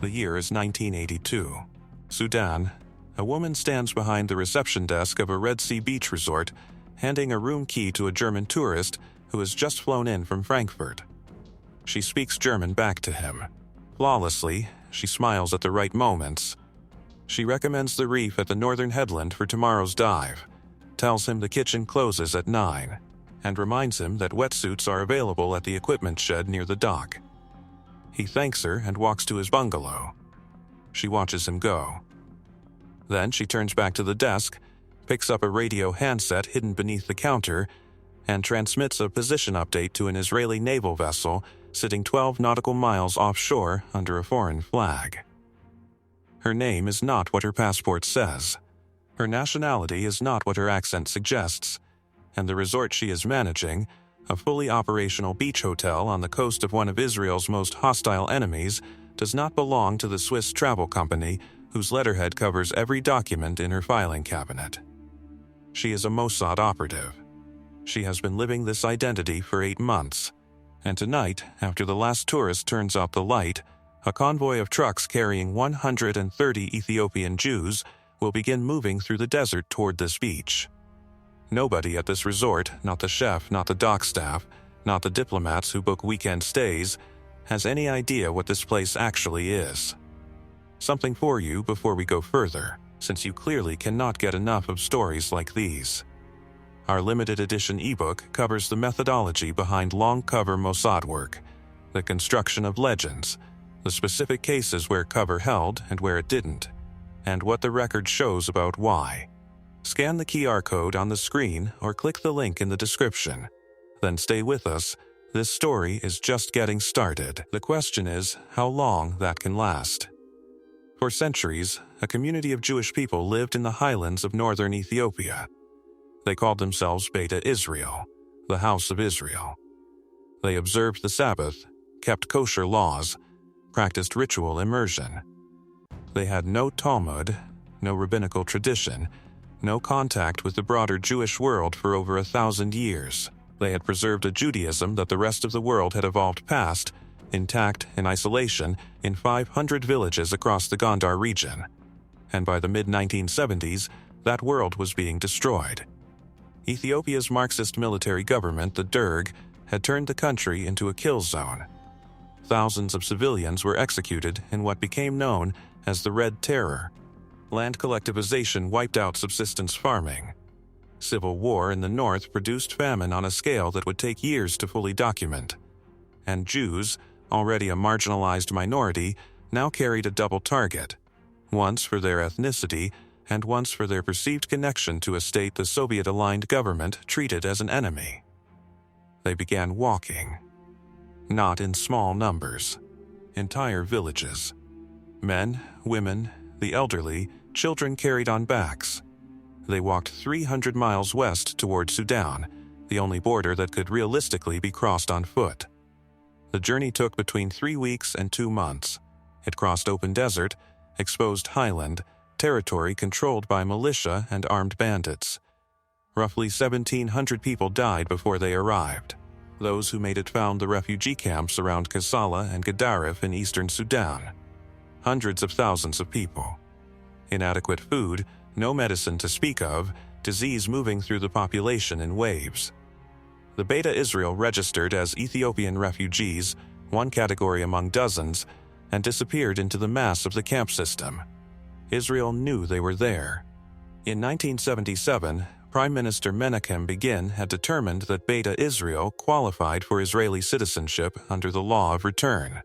The year is 1982. Sudan. A woman stands behind the reception desk of a Red Sea beach resort, handing a room key to a German tourist who has just flown in from Frankfurt. She speaks German back to him. Flawlessly, she smiles at the right moments. She recommends the reef at the northern headland for tomorrow's dive, tells him the kitchen closes at 9, and reminds him that wetsuits are available at the equipment shed near the dock. He thanks her and walks to his bungalow. She watches him go. Then she turns back to the desk, picks up a radio handset hidden beneath the counter, and transmits a position update to an Israeli naval vessel sitting 12 nautical miles offshore under a foreign flag. Her name is not what her passport says. Her nationality is not what her accent suggests, and the resort she is managing, a fully operational beach hotel on the coast of one of Israel's most hostile enemies, does not belong to the Swiss travel company whose letterhead covers every document in her filing cabinet. She is a Mossad operative. She has been living this identity for 8 months, and tonight, after the last tourist turns out the light, a convoy of trucks carrying 130 Ethiopian Jews will begin moving through the desert toward this beach. Nobody at this resort, not the chef, not the dock staff, not the diplomats who book weekend stays, has any idea what this place actually is. Something for you before we go further, since you clearly cannot get enough of stories like these. Our limited edition ebook covers the methodology behind long-cover Mossad work, the construction of legends, the specific cases where cover held and where it didn't, and what the record shows about why. Scan the QR code on the screen or click the link in the description. Then stay with us. This story is just getting started. The question is how long that can last. For centuries, a community of Jewish people lived in the highlands of northern Ethiopia. They called themselves Beta Israel, the House of Israel. They observed the Sabbath, kept kosher laws, practiced ritual immersion. They had no Talmud, no rabbinical tradition, no contact with the broader Jewish world for over 1,000 years. They had preserved a Judaism that the rest of the world had evolved past, intact in isolation, in 500 villages across the Gondar region. And by the mid-1970s, that world was being destroyed. Ethiopia's Marxist military government, the Derg, had turned the country into a kill zone. Thousands of civilians were executed in what became known as the Red Terror. Land collectivization wiped out subsistence farming. Civil war in the north produced famine on a scale that would take years to fully document. And Jews, already a marginalized minority, now carried a double target, once for their ethnicity and once for their perceived connection to a state the Soviet-aligned government treated as an enemy. They began walking. Not in small numbers. Entire villages. Men, women, the elderly, children carried on backs. They walked 300 miles west toward Sudan, the only border that could realistically be crossed on foot. The journey took between 3 weeks and 2 months. It crossed open desert, exposed highland, territory controlled by militia and armed bandits. Roughly 1,700 people died before they arrived. Those who made it found the refugee camps around Kassala and Gadaref in eastern Sudan. Hundreds of thousands of people. Inadequate food, no medicine to speak of, disease moving through the population in waves. The Beta Israel registered as Ethiopian refugees, one category among dozens, and disappeared into the mass of the camp system. Israel knew they were there. In 1977, Prime Minister Menachem Begin had determined that Beta Israel qualified for Israeli citizenship under the law of return.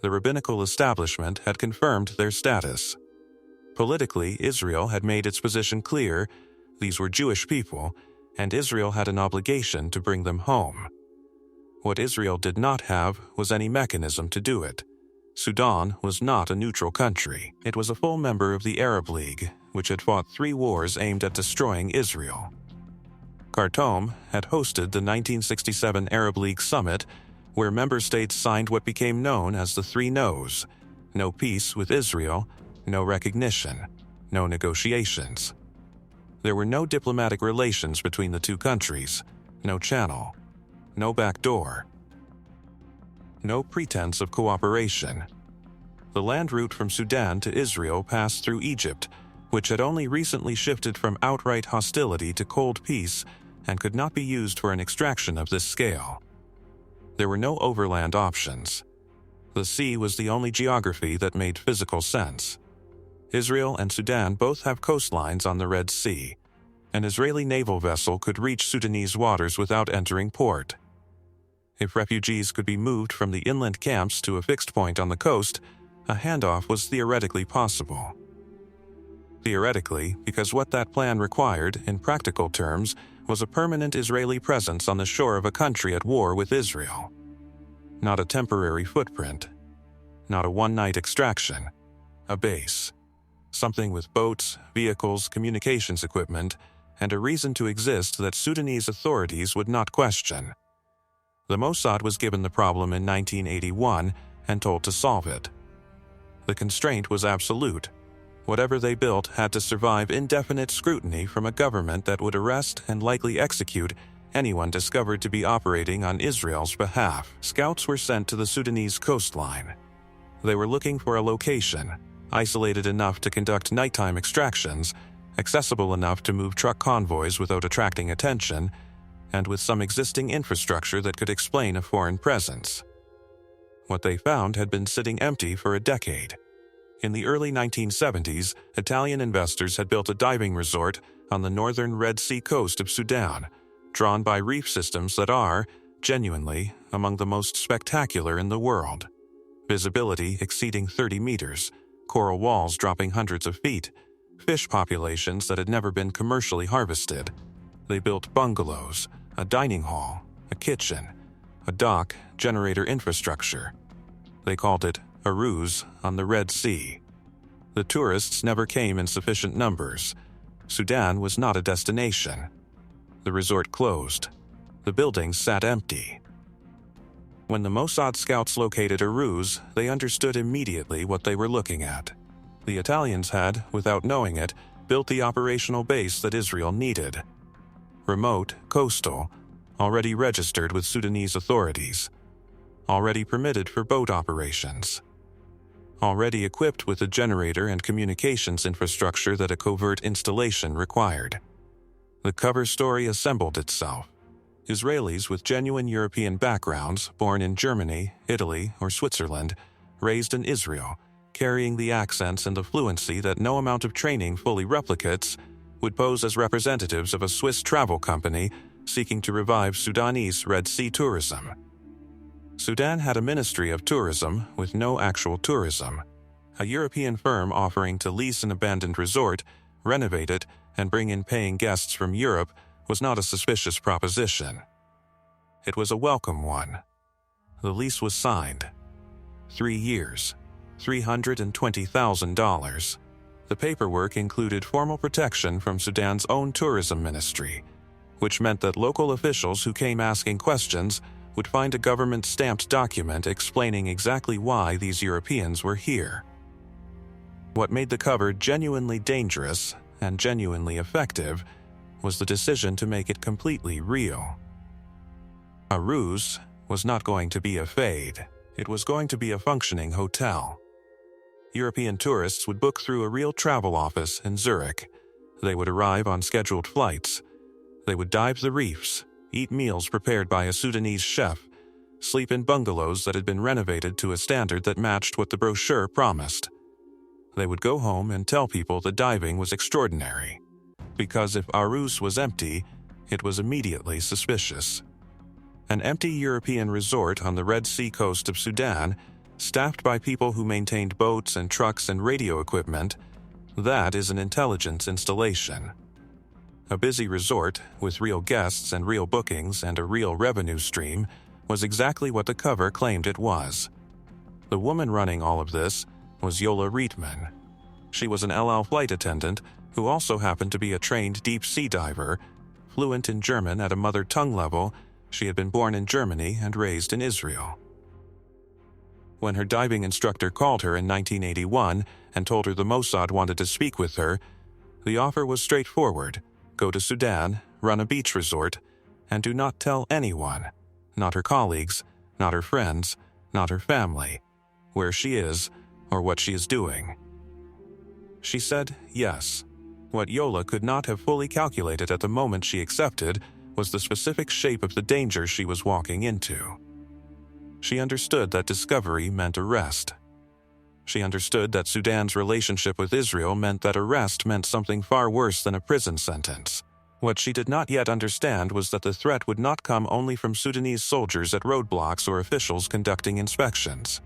The rabbinical establishment had confirmed their status. Politically, Israel had made its position clear: these were Jewish people, and Israel had an obligation to bring them home. What Israel did not have was any mechanism to do it. Sudan was not a neutral country. It was a full member of the Arab League, which had fought 3 wars aimed at destroying Israel. Khartoum had hosted the 1967 Arab League Summit, where member states signed what became known as the 3 no's: no peace with Israel, no recognition, no negotiations. There were no diplomatic relations between the 2 countries, no channel, no back door, no pretense of cooperation. The land route from Sudan to Israel passed through Egypt, which had only recently shifted from outright hostility to cold peace and could not be used for an extraction of this scale. There were no overland options. The sea was the only geography that made physical sense. Israel and Sudan both have coastlines on the Red Sea. An Israeli naval vessel could reach Sudanese waters without entering port. If refugees could be moved from the inland camps to a fixed point on the coast, a handoff was theoretically possible. Theoretically, because what that plan required, in practical terms, was a permanent Israeli presence on the shore of a country at war with Israel. Not a temporary footprint. Not a one-night extraction. A base. Something with boats, vehicles, communications equipment, and a reason to exist that Sudanese authorities would not question. The Mossad was given the problem in 1981 and told to solve it. The constraint was absolute. Whatever they built had to survive indefinite scrutiny from a government that would arrest and likely execute anyone discovered to be operating on Israel's behalf. Scouts were sent to the Sudanese coastline. They were looking for a location, isolated enough to conduct nighttime extractions, accessible enough to move truck convoys without attracting attention, and with some existing infrastructure that could explain a foreign presence. What they found had been sitting empty for a decade. In the early 1970s, Italian investors had built a diving resort on the northern Red Sea coast of Sudan, drawn by reef systems that are, genuinely, among the most spectacular in the world. Visibility exceeding 30 meters, coral walls dropping hundreds of feet, fish populations that had never been commercially harvested. They built bungalows, a dining hall, a kitchen, a dock, generator infrastructure. They called it a ruse on the Red Sea. The tourists never came in sufficient numbers. Sudan was not a destination. The resort closed. The buildings sat empty. When the Mossad scouts located a ruse, they understood immediately what they were looking at. The Italians had, without knowing it, built the operational base that Israel needed. Remote, coastal, already registered with Sudanese authorities. Already permitted for boat operations. Already equipped with the generator and communications infrastructure that a covert installation required. The cover story assembled itself. Israelis with genuine European backgrounds, born in Germany, Italy, or Switzerland, raised in Israel, carrying the accents and the fluency that no amount of training fully replicates, would pose as representatives of a Swiss travel company seeking to revive Sudanese Red Sea tourism. Sudan had a ministry of tourism with no actual tourism. A European firm offering to lease an abandoned resort, renovate it, and bring in paying guests from Europe was not a suspicious proposition. It was a welcome one. The lease was signed. 3 years, $320,000. The paperwork included formal protection from Sudan's own tourism ministry, which meant that local officials who came asking questions would find a government-stamped document explaining exactly why these Europeans were here. What made the cover genuinely dangerous and genuinely effective was the decision to make it completely real. A ruse was not going to be a fade. It was going to be a functioning hotel. European tourists would book through a real travel office in Zurich. They would arrive on scheduled flights. They would dive the reefs, eat meals prepared by a Sudanese chef, sleep in bungalows that had been renovated to a standard that matched what the brochure promised. They would go home and tell people the diving was extraordinary, because if Arus was empty, it was immediately suspicious. An empty European resort on the Red Sea coast of Sudan, staffed by people who maintained boats and trucks and radio equipment, that is an intelligence installation. A busy resort, with real guests and real bookings and a real revenue stream, was exactly what the cover claimed it was. The woman running all of this was Yola Riedman. She was an El Al flight attendant who also happened to be a trained deep-sea diver, fluent in German at a mother tongue level. She had been born in Germany and raised in Israel. When her diving instructor called her in 1981 and told her the Mossad wanted to speak with her, the offer was straightforward. Go to Sudan, run a beach resort, and do not tell anyone, not her colleagues, not her friends, not her family, where she is or what she is doing. She said yes. What Yola could not have fully calculated at the moment she accepted was the specific shape of the danger she was walking into. She understood that discovery meant arrest. She understood that Sudan's relationship with Israel meant that arrest meant something far worse than a prison sentence. What she did not yet understand was that the threat would not come only from Sudanese soldiers at roadblocks or officials conducting inspections.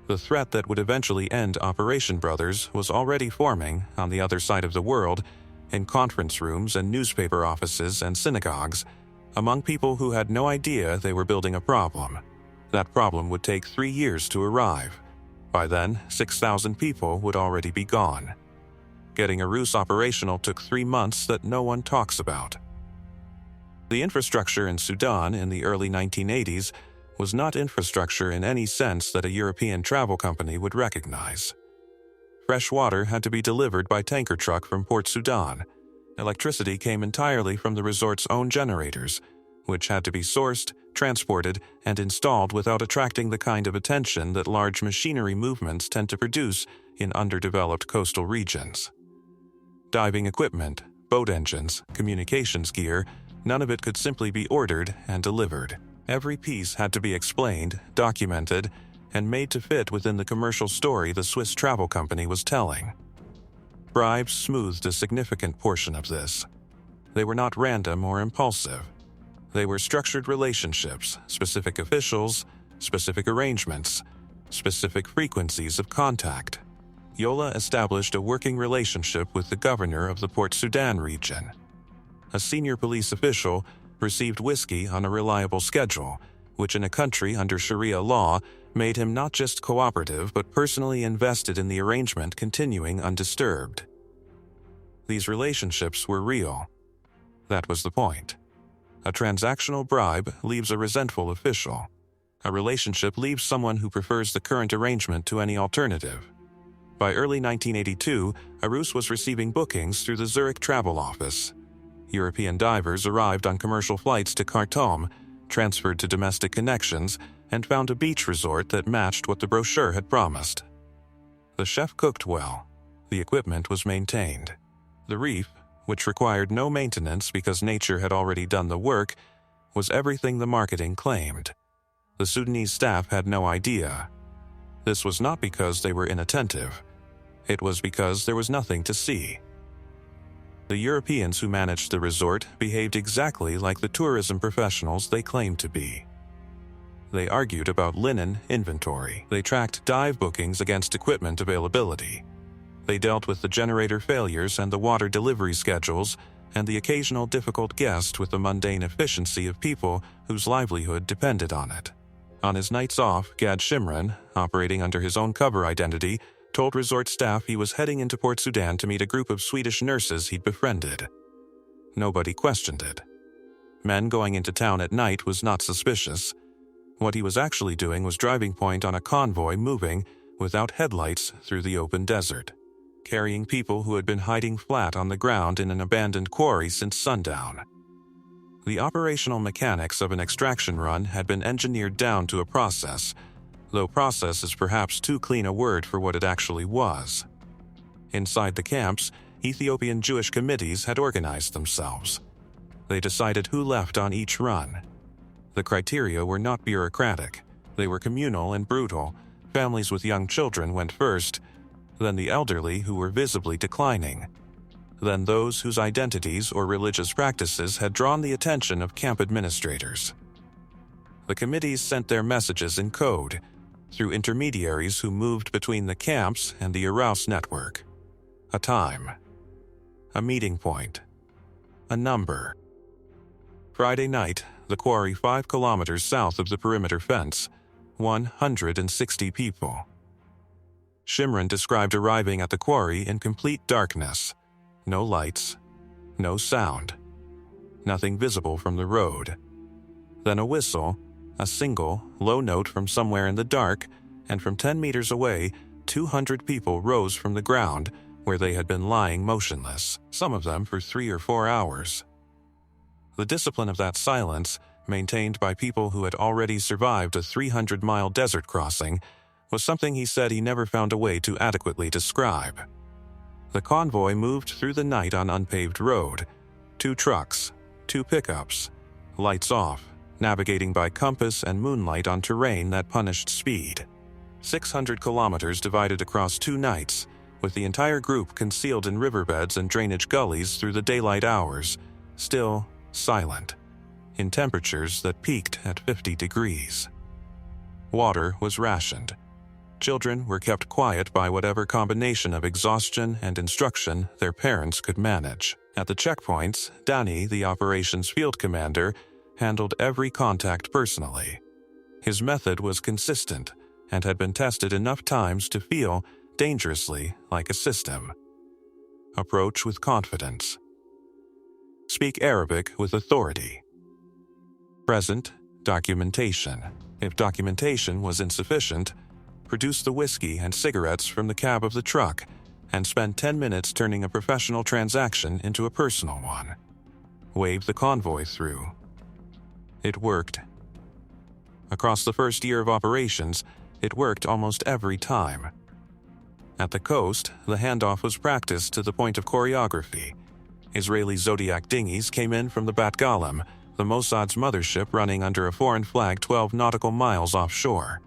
The threat that would eventually end Operation Brothers was already forming on the other side of the world, in conference rooms and newspaper offices and synagogues, among people who had no idea they were building a problem. That problem would take 3 years to arrive. By then, 6,000 people would already be gone. Getting a ruse operational took 3 months that no one talks about. The infrastructure in Sudan in the early 1980s was not infrastructure in any sense that a European travel company would recognize. Fresh water had to be delivered by tanker truck from Port Sudan. Electricity came entirely from the resort's own generators, which had to be sourced, transported, and installed without attracting the kind of attention that large machinery movements tend to produce in underdeveloped coastal regions. Diving equipment, boat engines, communications gear, none of it could simply be ordered and delivered. Every piece had to be explained, documented, and made to fit within the commercial story the Swiss travel company was telling. Bribes smoothed a significant portion of this. They were not random or impulsive. They were structured relationships, specific officials, specific arrangements, specific frequencies of contact. Yola established a working relationship with the governor of the Port Sudan region. A senior police official received whiskey on a reliable schedule, which in a country under Sharia law made him not just cooperative but personally invested in the arrangement continuing undisturbed. These relationships were real. That was the point. A transactional bribe leaves a resentful official. A relationship leaves someone who prefers the current arrangement to any alternative. By early 1982, Arus was receiving bookings through the Zurich travel office. European divers arrived on commercial flights to Khartoum, transferred to domestic connections, and found a beach resort that matched what the brochure had promised. The chef cooked well. The equipment was maintained. The reef, which required no maintenance because nature had already done the work, was everything the marketing claimed. The Sudanese staff had no idea. This was not because they were inattentive. It was because there was nothing to see. The Europeans who managed the resort behaved exactly like the tourism professionals they claimed to be. They argued about linen inventory. They tracked dive bookings against equipment availability. They dealt with the generator failures and the water delivery schedules and the occasional difficult guest with the mundane efficiency of people whose livelihood depended on it. On his nights off, Gad Shimran, operating under his own cover identity, told resort staff he was heading into Port Sudan to meet a group of Swedish nurses he'd befriended. Nobody questioned it. Men going into town at night was not suspicious. What he was actually doing was driving point on a convoy moving, without headlights, through the open desert, carrying people who had been hiding flat on the ground in an abandoned quarry since sundown. The operational mechanics of an extraction run had been engineered down to a process, though process is perhaps too clean a word for what it actually was. Inside the camps, Ethiopian Jewish committees had organized themselves. They decided who left on each run. The criteria were not bureaucratic. They were communal and brutal. Families with young children went first, then the elderly who were visibly declining, then those whose identities or religious practices had drawn the attention of camp administrators. The committees sent their messages in code, through intermediaries who moved between the camps and the Arouse network. A time. A meeting point. A number. Friday night, the quarry 5 kilometers south of the perimeter fence, 160 people. Shimran described arriving at the quarry in complete darkness. No lights, no sound, nothing visible from the road. Then a whistle, a single, low note from somewhere in the dark, and from 10 meters away, 200 people rose from the ground where they had been lying motionless, some of them for 3 or 4 hours. The discipline of that silence, maintained by people who had already survived a 300-mile desert crossing, was something he said he never found a way to adequately describe. The convoy moved through the night on unpaved road, 2 trucks, 2 pickups, lights off, navigating by compass and moonlight on terrain that punished speed. 600 kilometers divided across 2 nights, with the entire group concealed in riverbeds and drainage gullies through the daylight hours, still silent, in temperatures that peaked at 50 degrees. Water was rationed. Children were kept quiet by whatever combination of exhaustion and instruction their parents could manage. At the checkpoints, Danny, the operations field commander, handled every contact personally. His method was consistent and had been tested enough times to feel dangerously like a system. Approach with confidence. Speak Arabic with authority. Present documentation. If documentation was insufficient, produce the whiskey and cigarettes from the cab of the truck and spend 10 minutes turning a professional transaction into a personal one. Wave the convoy through. It worked. Across the first year of operations, it worked almost every time. At the coast, the handoff was practiced to the point of choreography. Israeli Zodiac dinghies came in from the Bat Galim, the Mossad's mothership running under a foreign flag 12 nautical miles offshore.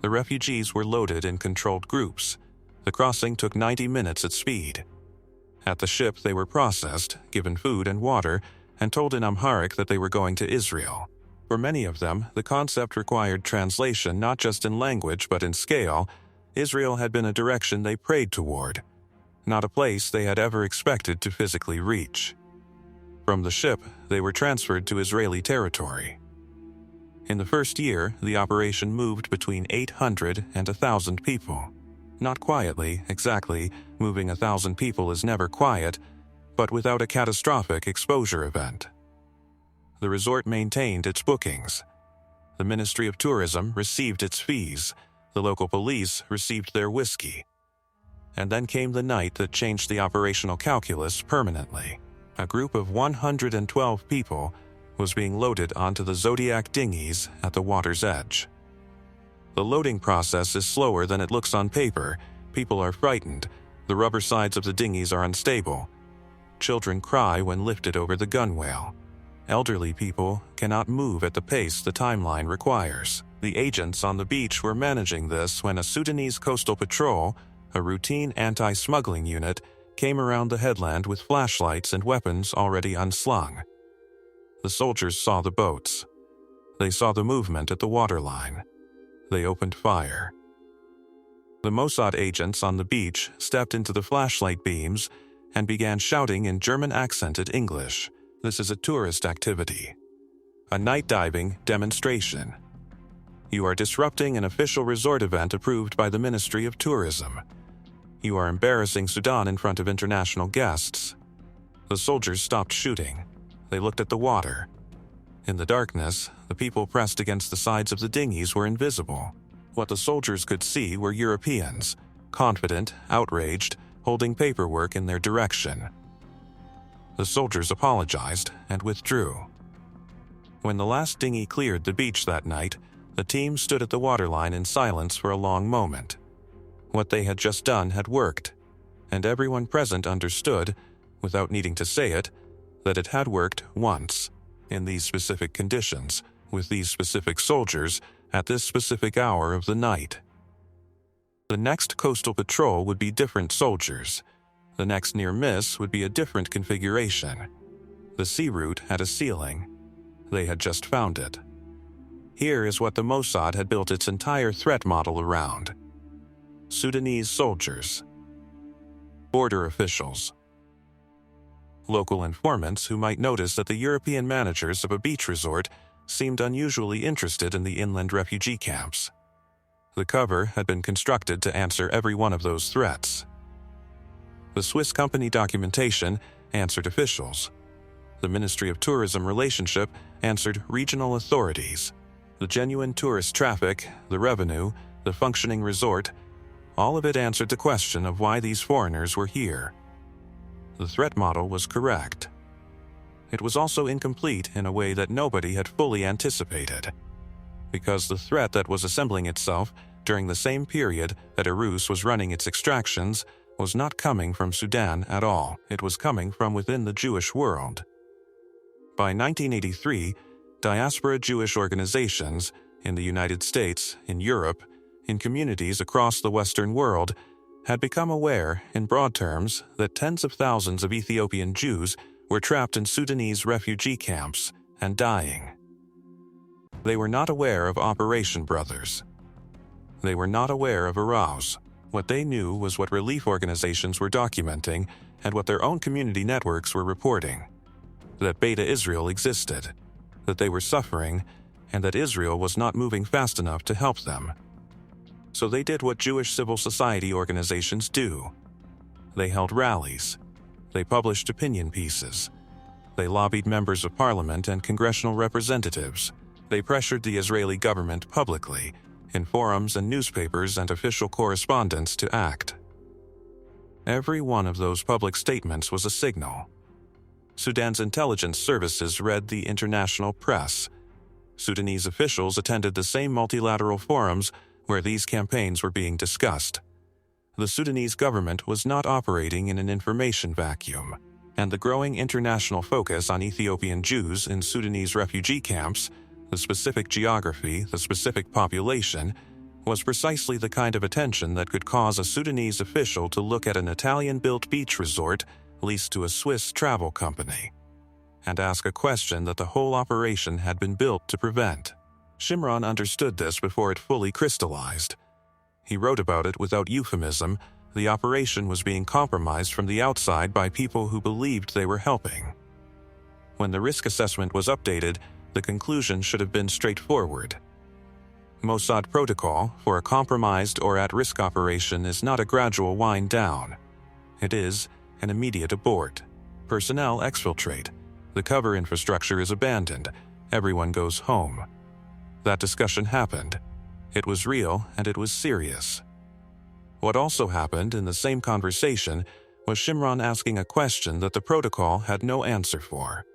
The refugees were loaded in controlled groups. The crossing took 90 minutes at speed. At the ship, they were processed, given food and water, and told in Amharic that they were going to Israel. For many of them, the concept required translation not just in language but in scale. Israel had been a direction they prayed toward, not a place they had ever expected to physically reach. From the ship, they were transferred to Israeli territory. In the first year, the operation moved between 800 and 1,000 people. Not quietly, exactly, moving 1,000 people is never quiet, but without a catastrophic exposure event. The resort maintained its bookings. The Ministry of Tourism received its fees. The local police received their whiskey. And then came the night that changed the operational calculus permanently. A group of 112 people was being loaded onto the Zodiac dinghies at the water's edge. The loading process is slower than it looks on paper. People are frightened. The rubber sides of the dinghies are unstable. Children cry when lifted over the gunwale. Elderly people cannot move at the pace the timeline requires. The agents on the beach were managing this when a Sudanese coastal patrol, a routine anti-smuggling unit, came around the headland with flashlights and weapons already unslung. The soldiers saw the boats. They saw the movement at the waterline. They opened fire. The Mossad agents on the beach stepped into the flashlight beams and began shouting in German-accented English. This is a tourist activity. A night diving demonstration. You are disrupting an official resort event approved by the Ministry of Tourism. You are embarrassing Sudan in front of international guests. The soldiers stopped shooting. They looked at the water. In the darkness, the people pressed against the sides of the dinghies were invisible. What the soldiers could see were Europeans, confident, outraged, holding paperwork in their direction. The soldiers apologized and withdrew. When the last dinghy cleared the beach that night, the team stood at the waterline in silence for a long moment. What they had just done had worked, and everyone present understood, without needing to say it, that it had worked once, in these specific conditions, with these specific soldiers, at this specific hour of the night. The next coastal patrol would be different soldiers. The next near miss would be a different configuration. The sea route had a ceiling. They had just found it. Here is what the Mossad had built its entire threat model around. Sudanese soldiers. Border officials. Local informants who might notice that the European managers of a beach resort seemed unusually interested in the inland refugee camps. The cover had been constructed to answer every one of those threats. The Swiss company documentation answered officials. The Ministry of Tourism relationship answered regional authorities. The genuine tourist traffic, the revenue, the functioning resort, all of it answered the question of why these foreigners were here. The threat model was correct. It was also incomplete in a way that nobody had fully anticipated. Because the threat that was assembling itself during the same period that Irus was running its extractions, was not coming from Sudan at all. It was coming from within the Jewish world. By 1983, diaspora Jewish organizations in the United States, in Europe, in communities across the Western world had become aware, in broad terms, that tens of thousands of Ethiopian Jews were trapped in Sudanese refugee camps and dying. They were not aware of Operation Brothers. They were not aware of Arouse. What they knew was what relief organizations were documenting and what their own community networks were reporting. That Beta Israel existed, that they were suffering, and that Israel was not moving fast enough to help them. So they did what Jewish civil society organizations do. They held rallies. They published opinion pieces. They lobbied members of parliament and congressional representatives. They pressured the Israeli government publicly, in forums and newspapers and official correspondence, to act. Every one of those public statements was a signal. Sudan's intelligence services read the international press. Sudanese officials attended the same multilateral forums where these campaigns were being discussed. The Sudanese government was not operating in an information vacuum, and the growing international focus on Ethiopian Jews in Sudanese refugee camps, the specific geography, the specific population, was precisely the kind of attention that could cause a Sudanese official to look at an Italian-built beach resort leased to a Swiss travel company and ask a question that the whole operation had been built to prevent. Shimron understood this before it fully crystallized. He wrote about it without euphemism. The operation was being compromised from the outside by people who believed they were helping. When the risk assessment was updated, the conclusion should have been straightforward. Mossad protocol for a compromised or at-risk operation is not a gradual wind down. It is an immediate abort. Personnel exfiltrate. The cover infrastructure is abandoned. Everyone goes home. That discussion happened. It was real and it was serious. What also happened in the same conversation was Shimron asking a question that the protocol had no answer for.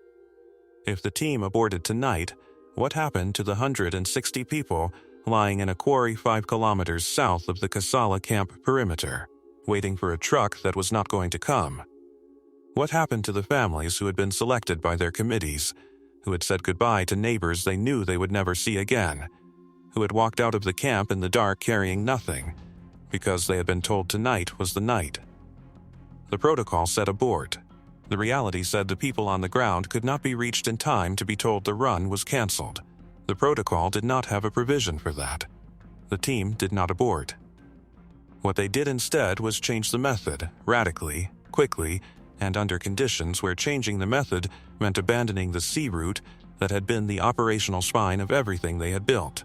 If the team aborted tonight, what happened to the 160 people lying in a quarry 5 kilometers south of the Kassala camp perimeter, waiting for a truck that was not going to come? What happened to the families who had been selected by their committees, who had said goodbye to neighbors they knew they would never see again, who had walked out of the camp in the dark carrying nothing, because they had been told tonight was the night? The protocol said abort. The reality said the people on the ground could not be reached in time to be told the run was cancelled. The protocol did not have a provision for that. The team did not abort. What they did instead was change the method, radically, quickly, and under conditions where changing the method meant abandoning the sea route that had been the operational spine of everything they had built.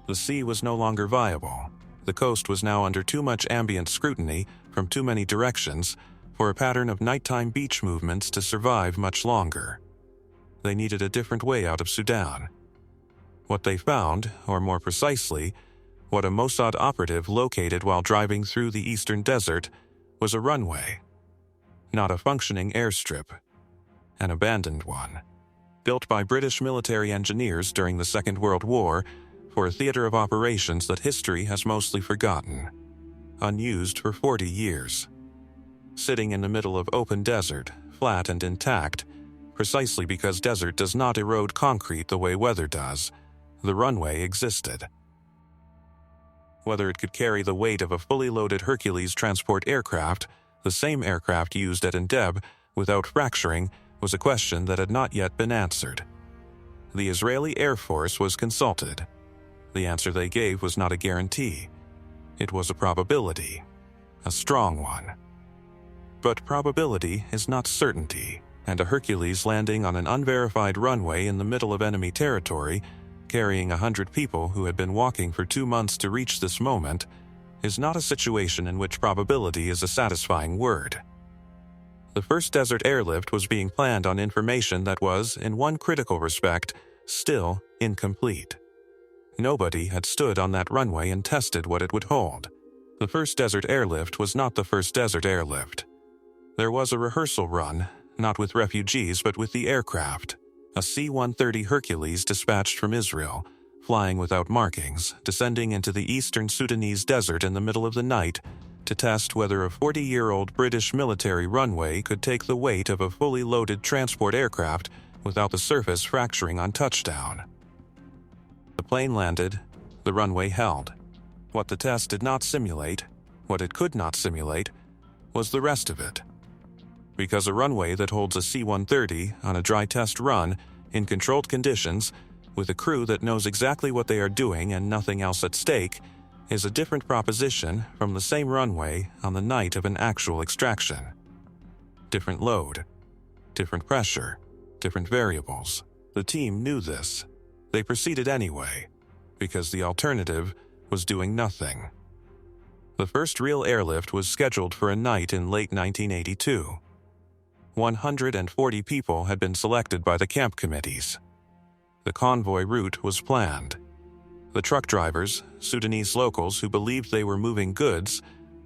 The sea was no longer viable. The coast was now under too much ambient scrutiny from too many directions for a pattern of nighttime beach movements to survive much longer. They needed a different way out of Sudan. What they found, or more precisely, what a Mossad operative located while driving through the eastern desert, was a runway. Not a functioning airstrip. An abandoned one. Built by British military engineers during the Second World War for a theater of operations that history has mostly forgotten. Unused for 40 years. Sitting in the middle of open desert, flat and intact, precisely because desert does not erode concrete the way weather does, the runway existed. Whether it could carry the weight of a fully loaded Hercules transport aircraft, the same aircraft used at Entebbe, without fracturing, was a question that had not yet been answered. The Israeli Air Force was consulted. The answer they gave was not a guarantee. It was a probability. A strong one. But probability is not certainty, and a Hercules landing on an unverified runway in the middle of enemy territory, carrying 100 people who had been walking for 2 months to reach this moment, is not a situation in which probability is a satisfying word. The first desert airlift was being planned on information that was, in one critical respect, still incomplete. Nobody had stood on that runway and tested what it would hold. The first desert airlift was not the first desert airlift. There was a rehearsal run, not with refugees but with the aircraft, a C-130 Hercules dispatched from Israel, flying without markings, descending into the eastern Sudanese desert in the middle of the night to test whether a 40-year-old British military runway could take the weight of a fully loaded transport aircraft without the surface fracturing on touchdown. The plane landed, the runway held. What the test did not simulate, what it could not simulate, was the rest of it. Because a runway that holds a C-130 on a dry test run in controlled conditions with a crew that knows exactly what they are doing and nothing else at stake is a different proposition from the same runway on the night of an actual extraction. Different load, different pressure, different variables. The team knew this. They proceeded anyway, because the alternative was doing nothing. The first real airlift was scheduled for a night in late 1982. 140 people had been selected by the camp committees. The convoy route was planned. The truck drivers, Sudanese locals who believed they were moving goods,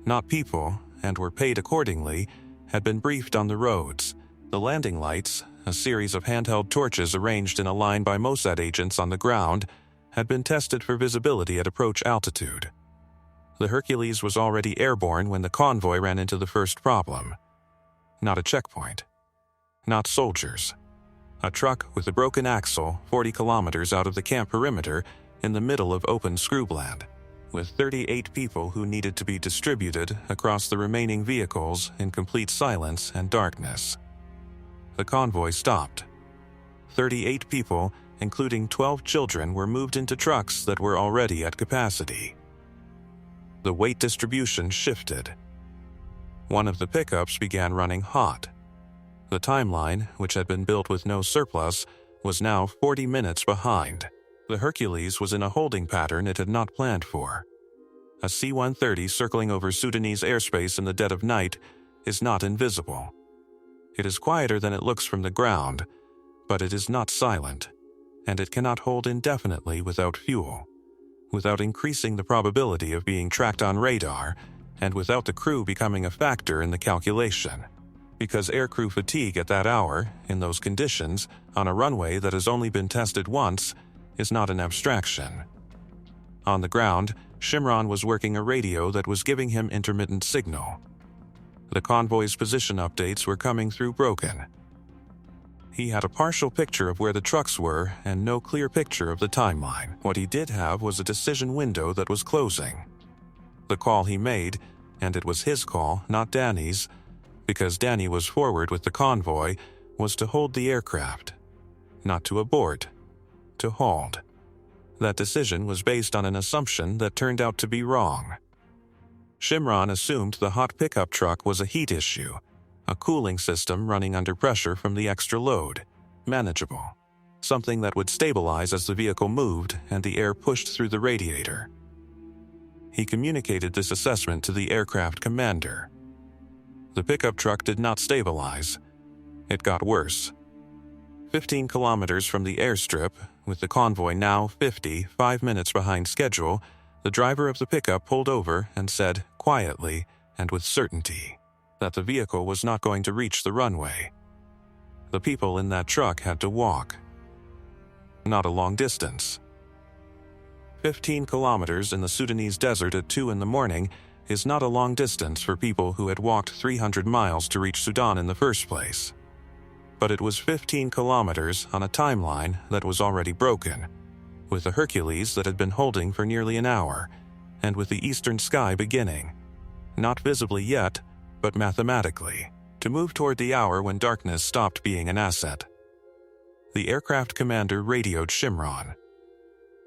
not people, and were paid accordingly, had been briefed on the roads. The landing lights, a series of handheld torches arranged in a line by Mossad agents on the ground, had been tested for visibility at approach altitude. The Hercules was already airborne when the convoy ran into the first problem. Not a checkpoint. Not soldiers. A truck with a broken axle 40 kilometers out of the camp perimeter in the middle of open scrubland, with 38 people who needed to be distributed across the remaining vehicles in complete silence and darkness. The convoy stopped. 38 people, including 12 children, were moved into trucks that were already at capacity. The weight distribution shifted. One of the pickups began running hot. The timeline, which had been built with no surplus, was now 40 minutes behind. The Hercules was in a holding pattern it had not planned for. A C-130 circling over Sudanese airspace in the dead of night is not invisible. It is quieter than it looks from the ground, but it is not silent, and it cannot hold indefinitely without fuel, without increasing the probability of being tracked on radar, and without the crew becoming a factor in the calculation. Because aircrew fatigue at that hour, in those conditions, on a runway that has only been tested once, is not an abstraction. On the ground, Shimron was working a radio that was giving him intermittent signal. The convoy's position updates were coming through broken. He had a partial picture of where the trucks were and no clear picture of the timeline. What he did have was a decision window that was closing. The call he made, and it was his call, not Danny's, because Danny was forward with the convoy, was to hold the aircraft. Not to abort, to hold. That decision was based on an assumption that turned out to be wrong. Shimron assumed the hot pickup truck was a heat issue, a cooling system running under pressure from the extra load, manageable, something that would stabilize as the vehicle moved and the air pushed through the radiator. He communicated this assessment to the aircraft commander. The pickup truck did not stabilize. It got worse. 15 kilometers from the airstrip, with the convoy now 5 minutes behind schedule, the driver of the pickup pulled over and said, quietly and with certainty, that the vehicle was not going to reach the runway. The people in that truck had to walk. Not a long distance. 15 kilometers in the Sudanese desert at 2 in the morning is not a long distance for people who had walked 300 miles to reach Sudan in the first place. But it was 15 kilometers on a timeline that was already broken, with the Hercules that had been holding for nearly an hour, and with the eastern sky beginning, not visibly yet, but mathematically, to move toward the hour when darkness stopped being an asset. The aircraft commander radioed Shimron.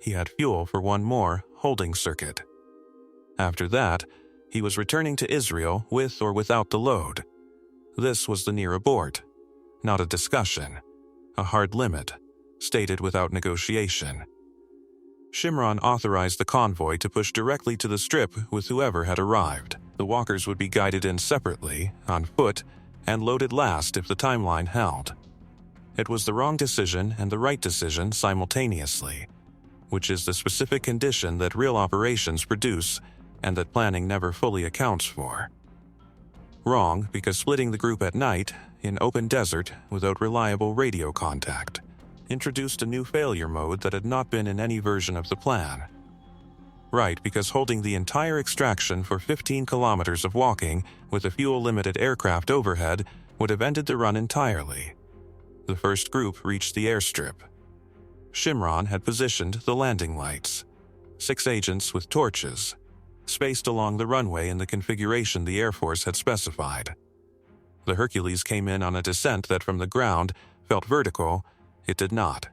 He had fuel for one more holding circuit. After that, he was returning to Israel with or without the load. This was the near abort, not a discussion, a hard limit, stated without negotiation. Shimron authorized the convoy to push directly to the strip with whoever had arrived. The walkers would be guided in separately, on foot, and loaded last if the timeline held. It was the wrong decision and the right decision simultaneously, which is the specific condition that real operations produce and that planning never fully accounts for. Wrong because splitting the group at night, in open desert, without reliable radio contact, introduced a new failure mode that had not been in any version of the plan. Right, because holding the entire extraction for 15 kilometers of walking with a fuel-limited aircraft overhead would have ended the run entirely. The first group reached the airstrip. Shimron had positioned the landing lights. 6 agents with torches, spaced along the runway in the configuration the Air Force had specified. The Hercules came in on a descent that from the ground felt vertical. It did not.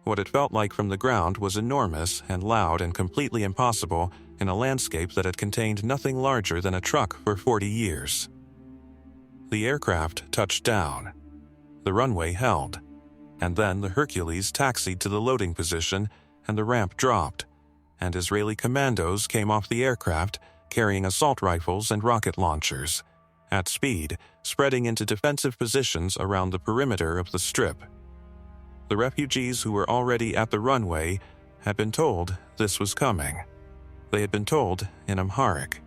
What it felt like from the ground was enormous and loud and completely impossible in a landscape that had contained nothing larger than a truck for 40 years. The aircraft touched down. The runway held, and then the Hercules taxied to the loading position and the ramp dropped, and Israeli commandos came off the aircraft carrying assault rifles and rocket launchers, at speed, spreading into defensive positions around the perimeter of the strip. The refugees who were already at the runway had been told this was coming. They had been told, in Amharic,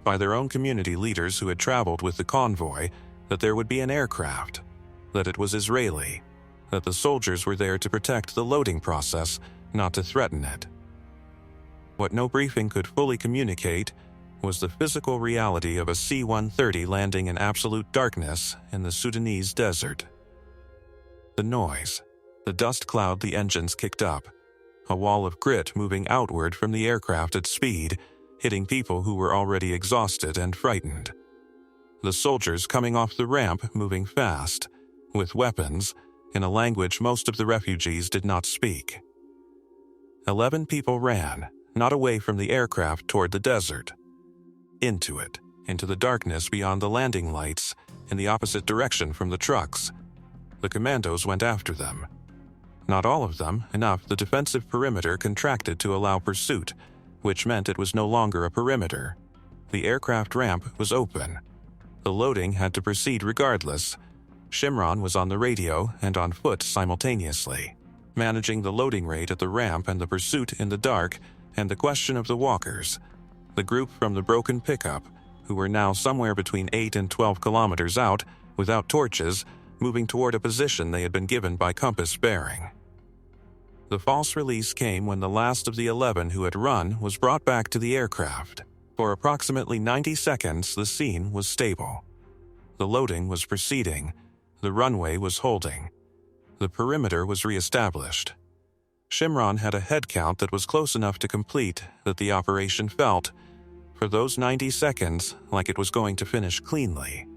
by their own community leaders who had traveled with the convoy, that there would be an aircraft, that it was Israeli, that the soldiers were there to protect the loading process, not to threaten it. What no briefing could fully communicate was the physical reality of a C-130 landing in absolute darkness in the Sudanese desert. The noise, the dust cloud the engines kicked up, a wall of grit moving outward from the aircraft at speed, hitting people who were already exhausted and frightened. The soldiers coming off the ramp moving fast, with weapons, in a language most of the refugees did not speak. 11 people ran, not away from the aircraft toward the desert. Into it, into the darkness beyond the landing lights, in the opposite direction from the trucks. The commandos went after them. Not all of them, enough the defensive perimeter contracted to allow pursuit, which meant it was no longer a perimeter. The aircraft ramp was open. The loading had to proceed regardless. Shimron was on the radio and on foot simultaneously, managing the loading rate at the ramp and the pursuit in the dark and the question of the walkers, the group from the broken pickup, who were now somewhere between 8 and 12 kilometers out, without torches, moving toward a position they had been given by compass bearing. The false release came when the last of the 11 who had run was brought back to the aircraft. For approximately 90 seconds, the scene was stable. The loading was proceeding. The runway was holding. The perimeter was reestablished. Shimron had a head count that was close enough to complete that the operation felt, for those 90 seconds, like it was going to finish cleanly.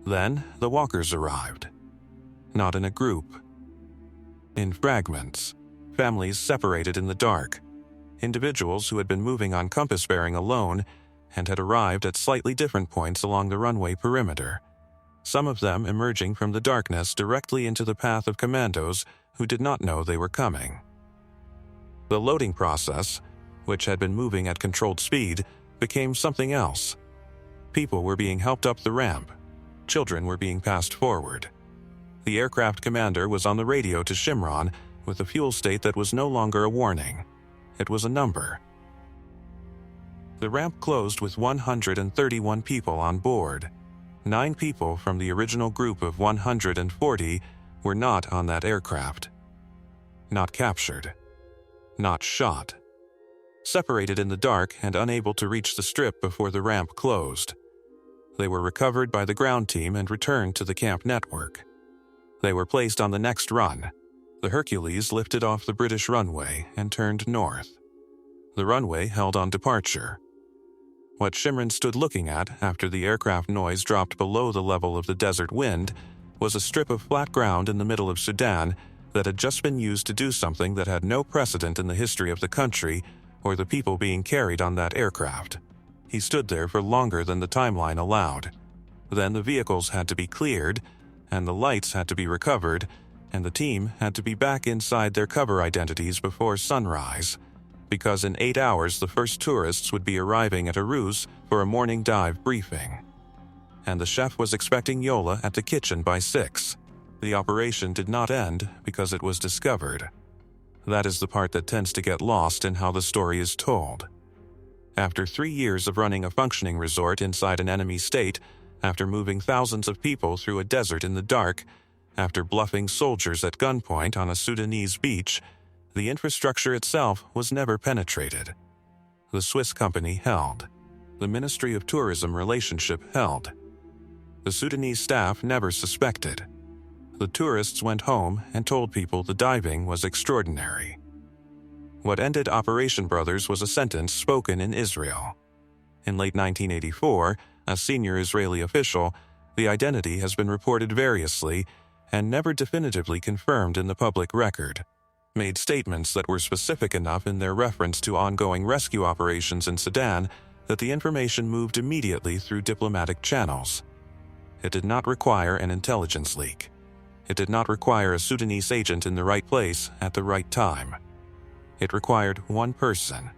Then the walkers arrived. Not in a group. In fragments, families separated in the dark, individuals who had been moving on compass bearing alone and had arrived at slightly different points along the runway perimeter, some of them emerging from the darkness directly into the path of commandos who did not know they were coming. The loading process, which had been moving at controlled speed, became something else. People were being helped up the ramp. Children were being passed forward. The aircraft commander was on the radio to Shimron with a fuel state that was no longer a warning. It was a number. The ramp closed with 131 people on board. 9 people from the original group of 140 were not on that aircraft. Not captured. Not shot. Separated in the dark and unable to reach the strip before the ramp closed. They were recovered by the ground team and returned to the camp network. They were placed on the next run. The Hercules lifted off the British runway and turned north. The runway held on departure. What Shimron stood looking at after the aircraft noise dropped below the level of the desert wind was a strip of flat ground in the middle of Sudan that had just been used to do something that had no precedent in the history of the country or the people being carried on that aircraft. He stood there for longer than the timeline allowed. Then the vehicles had to be cleared, and the lights had to be recovered, and the team had to be back inside their cover identities before sunrise, because in 8 hours the first tourists would be arriving at Arus for a morning dive briefing. And the chef was expecting Yola at the kitchen by 6. The operation did not end because it was discovered. That is the part that tends to get lost in how the story is told. After 3 years of running a functioning resort inside an enemy state, after moving thousands of people through a desert in the dark, After bluffing soldiers at gunpoint on a Sudanese beach, the infrastructure itself was never penetrated. The Swiss company held. The Ministry of Tourism relationship held. The Sudanese staff never suspected. The tourists went home and told people the diving was extraordinary. What ended Operation Brothers was a sentence spoken in Israel. In late 1984, a senior Israeli official, the identity has been reported variously and never definitively confirmed in the public record, made statements that were specific enough in their reference to ongoing rescue operations in Sudan that the information moved immediately through diplomatic channels. It did not require an intelligence leak. It did not require a Sudanese agent in the right place at the right time. It required one person,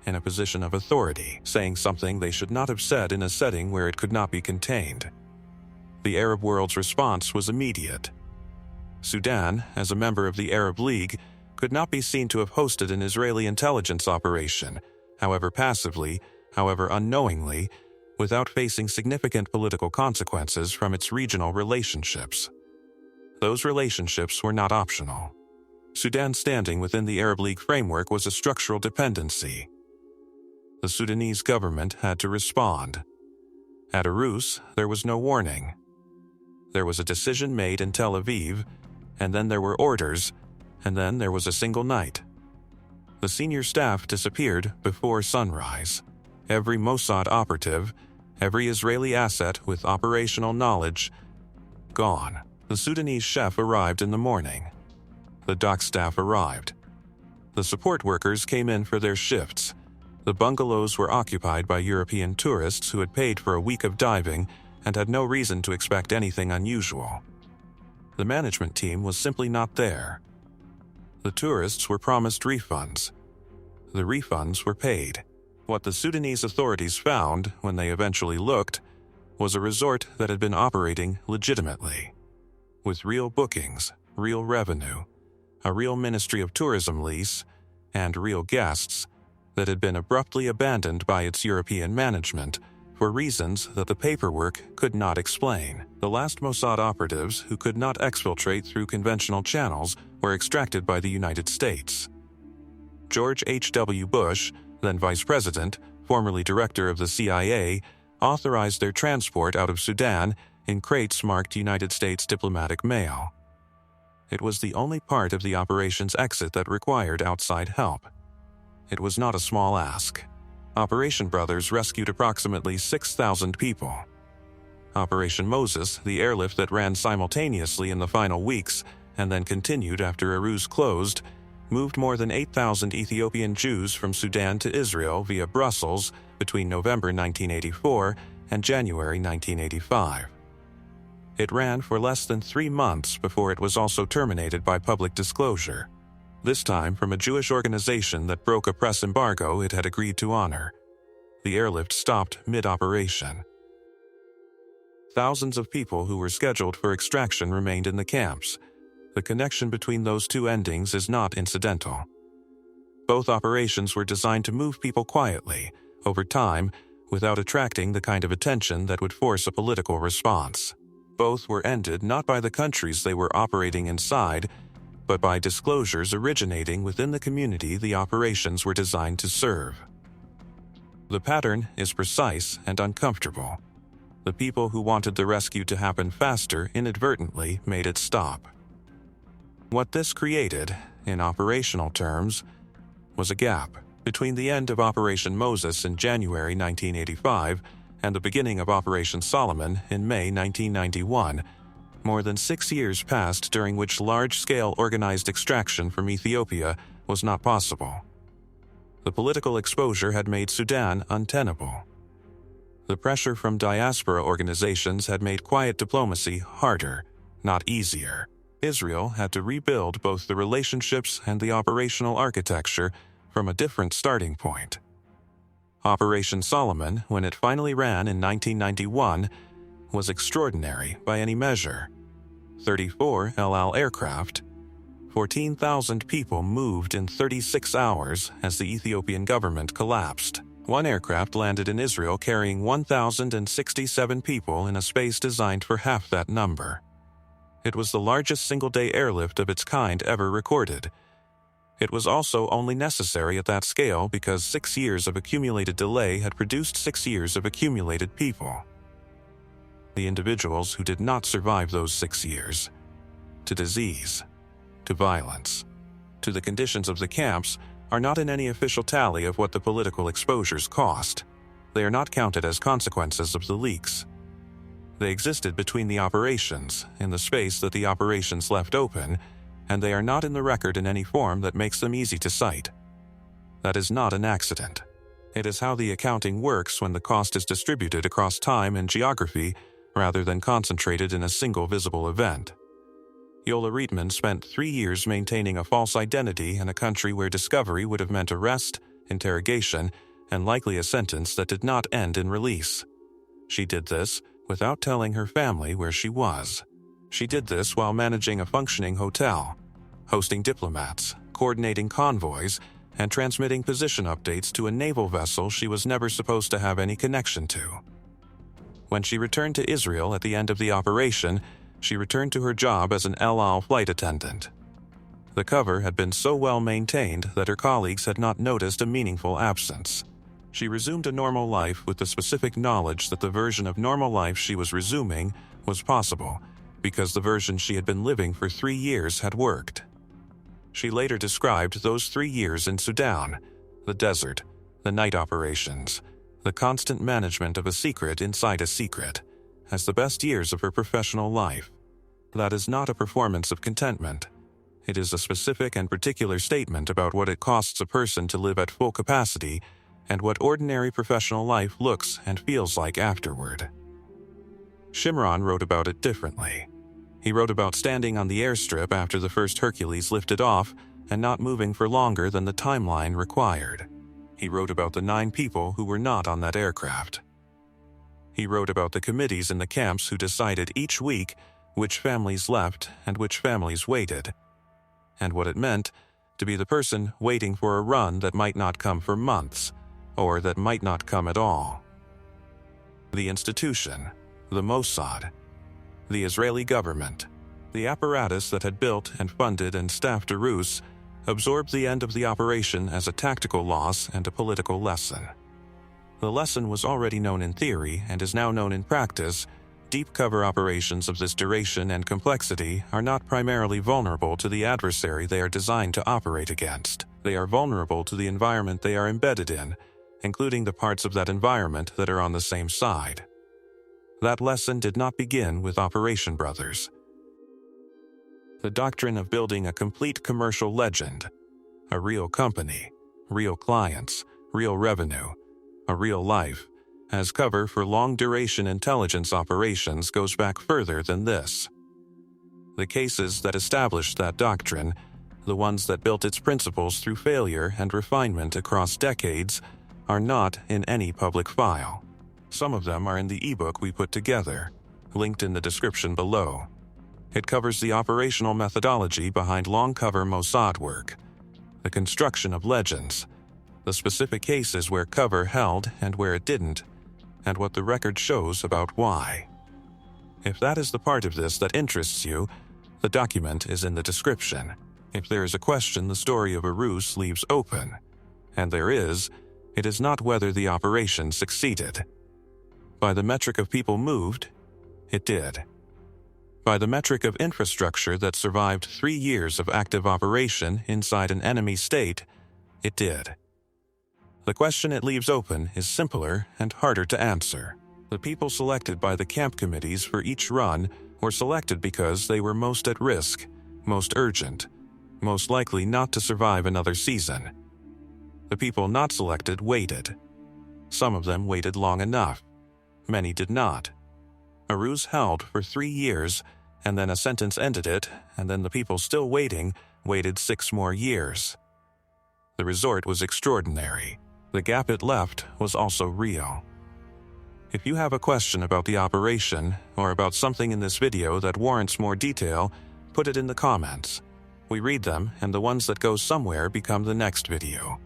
in a position of authority, saying something they should not have said in a setting where it could not be contained. The Arab world's response was immediate. Sudan, as a member of the Arab League, could not be seen to have hosted an Israeli intelligence operation, however passively, however unknowingly, without facing significant political consequences from its regional relationships. Those relationships were not optional. Sudan's standing within the Arab League framework was a structural dependency. The Sudanese government had to respond. At Arus, there was no warning. There was a decision made in Tel Aviv, and then there were orders, and then there was a single night. The senior staff disappeared before sunrise. Every Mossad operative, every Israeli asset with operational knowledge, gone. The Sudanese chef arrived in the morning. The dock staff arrived. The support workers came in for their shifts. The bungalows were occupied by European tourists who had paid for a week of diving and had no reason to expect anything unusual. The management team was simply not there. The tourists were promised refunds. The refunds were paid. What the Sudanese authorities found, when they eventually looked, was a resort that had been operating legitimately, with real bookings, real revenue, a real Ministry of Tourism lease, and real guests, that had been abruptly abandoned by its European management for reasons that the paperwork could not explain. The last Mossad operatives who could not exfiltrate through conventional channels were extracted by the United States. George H.W. Bush, then Vice President, formerly Director of the CIA, authorized their transport out of Sudan in crates marked United States diplomatic mail. It was the only part of the operation's exit that required outside help. It was not a small ask. Operation Brothers rescued approximately 6,000 people. Operation Moses, the airlift that ran simultaneously in the final weeks and then continued after Arus closed, moved more than 8,000 Ethiopian Jews from Sudan to Israel via Brussels between November 1984 and January 1985. It ran for less than 3 months before it was also terminated by public disclosure, this time from a Jewish organization that broke a press embargo it had agreed to honor. The airlift stopped mid-operation. Thousands of people who were scheduled for extraction remained in the camps. The connection between those two endings is not incidental. Both operations were designed to move people quietly, over time, without attracting the kind of attention that would force a political response. Both were ended not by the countries they were operating inside, but by disclosures originating within the community the operations were designed to serve. The pattern is precise and uncomfortable. The people who wanted the rescue to happen faster inadvertently made it stop. What this created, in operational terms, was a gap between the end of Operation Moses in January 1985 and the beginning of Operation Solomon in May 1991. More than 6 years passed during which large-scale organized extraction from Ethiopia was not possible. The political exposure had made Sudan untenable. The pressure from diaspora organizations had made quiet diplomacy harder, not easier. Israel had to rebuild both the relationships and the operational architecture from a different starting point. Operation Solomon, when it finally ran in 1991, was extraordinary by any measure. 34 El Al aircraft, 14,000 people moved in 36 hours as the Ethiopian government collapsed. One aircraft landed in Israel carrying 1,067 people in a space designed for half that number. It was the largest single-day airlift of its kind ever recorded. It was also only necessary at that scale because 6 years of accumulated delay had produced 6 years of accumulated people. The individuals who did not survive those 6 years, to disease, to violence, to the conditions of the camps, are not in any official tally of what the political exposures cost. They are not counted as consequences of the leaks. They existed between the operations, in the space that the operations left open, and they are not in the record in any form that makes them easy to cite. That is not an accident. It is how the accounting works when the cost is distributed across time and geography rather than concentrated in a single visible event. Yola Riedman spent 3 years maintaining a false identity in a country where discovery would have meant arrest, interrogation, and likely a sentence that did not end in release. She did this without telling her family where she was. She did this while managing a functioning hotel, hosting diplomats, coordinating convoys, and transmitting position updates to a naval vessel she was never supposed to have any connection to. When she returned to Israel at the end of the operation, she returned to her job as an El Al flight attendant. The cover had been so well maintained that her colleagues had not noticed a meaningful absence. She resumed a normal life with the specific knowledge that the version of normal life she was resuming was possible, because the version she had been living for 3 years had worked. She later described those 3 years in Sudan, the desert, the night operations, the constant management of a secret inside a secret, as the best years of her professional life. That is not a performance of contentment. It is a specific and particular statement about what it costs a person to live at full capacity and what ordinary professional life looks and feels like afterward. Shimron wrote about it differently. He wrote about standing on the airstrip after the first Hercules lifted off and not moving for longer than the timeline required. He wrote about the 9 people who were not on that aircraft. He wrote about the committees in the camps who decided each week which families left and which families waited, and what it meant to be the person waiting for a run that might not come for months, or that might not come at all. The institution, the Mossad, the Israeli government, the apparatus that had built and funded and staffed a ruse, absorbed the end of the operation as a tactical loss and a political lesson. The lesson was already known in theory and is now known in practice. Deep cover operations of this duration and complexity are not primarily vulnerable to the adversary they are designed to operate against. They are vulnerable to the environment they are embedded in, including the parts of that environment that are on the same side. That lesson did not begin with Operation Brothers. The doctrine of building a complete commercial legend, a real company, real clients, real revenue, a real life, as cover for long-duration intelligence operations goes back further than this. The cases that established that doctrine, the ones that built its principles through failure and refinement across decades, are not in any public file. Some of them are in the ebook we put together, linked in the description below. It covers the operational methodology behind long-cover Mossad work, the construction of legends, the specific cases where cover held and where it didn't, and what the record shows about why. If that is the part of this that interests you, the document is in the description. If there is a question the story of a ruse leaves open, and there is, it is not whether the operation succeeded. By the metric of people moved, it did. By the metric of infrastructure that survived 3 years of active operation inside an enemy state, it did. The question it leaves open is simpler and harder to answer. The people selected by the camp committees for each run were selected because they were most at risk, most urgent, most likely not to survive another season. The people not selected waited. Some of them waited long enough. Many did not. A ruse held for 3 years, and then a sentence ended it, and then the people still waiting waited 6 more years. The resort was extraordinary. The gap it left was also real. If you have a question about the operation or about something in this video that warrants more detail, put it in the comments. We read them, and the ones that go somewhere become the next video.